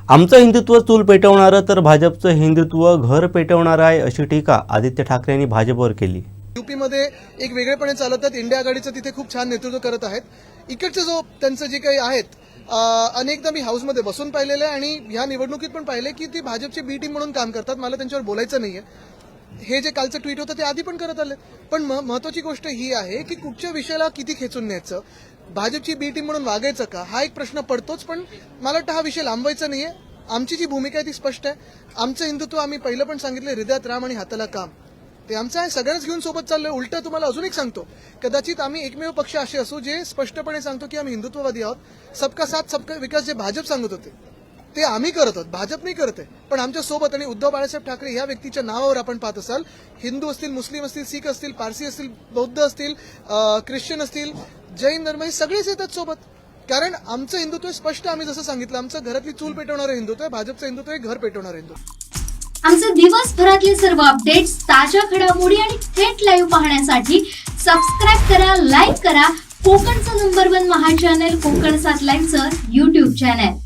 आमचं हिंदुत्व चूल पेटवणारं तर भाजपचं हिंदुत्व घर पेटवणारं आहे, अशी टीका आदित्य ठाकरे यांनी भाजपवर केली. यूपीमध्ये एक वेगळेपणे चालतात. इंडिया आघाडीचं तिथे खूप छान नेतृत्व करत आहेत. इकडचे जो त्यांचं जे काही आहेत, अनेकदा मी हाऊसमध्ये बसून पाहिलेलं आहे आणि ह्या निवडणुकीत पण पाहिले की ती भाजपची बी टीम म्हणून काम करतात. मला त्यांच्यावर बोलायचं नाहीये. हे जे कालचं ट्विट होतं ते आधी पण करत आले. पण महत्वाची गोष्ट ही आहे की कुठच्या विषयाला किती खेचून न्यायचं, भाजपची बी टीम म्हणून वागायचं का, हा एक प्रश्न पडतोच. पण मला वाटतं हा विषय लांबवायचा नाहीये. आमची जी भूमिका आहे ती स्पष्ट आहे. आमचं हिंदुत्व आम्ही पहिलं पण सांगितलं, हृदयात राम आणि हाताला काम. ते आमचं आहे. सगळ्यांच घेऊन सोबत चाललोय. उलटं तुम्हाला अजून एक सांगतो, कदाचित आम्ही एकमेव पक्ष असे असू जे स्पष्टपणे सांगतो की आम्ही हिंदुत्ववादी आहोत. सबका साथ सबका विकास जे भाजप सांगत होते ते आम्ही करत आहोत, भाजप नाही करत आहे. पण आमच्या सोबत आणि उद्धव बाळासाहेब ठाकरे ह्या व्यक्तीच्या नावावर आपण पाहत असाल, हिंदू असतील, मुस्लिम असतील, शीख असतील, पारसी असतील, बौद्ध असतील, ख्रिश्चन असतील, जैन धर्म, हे सगळेच येतात सोबत. कारण आमचं हिंदुत्व स्पष्ट. आम्ही जसं सांगितलं, आमचं घरातली चूल पेटवणारं हिंदुत्व आहे. भाजपचं हिंदुत्व आहे घर पेटवणारं हिंदुत्व. आमचे दिवसभरातले सर्व अपडेट्स, ताज्या घडामोडी आणि थेट लाईव्ह पाहण्यासाठी सबस्क्राईब करा, लाईक करा कोकणचं नंबर 1 महा चॅनल कोकण 7 लाईव्हचं YouTube चॅनल.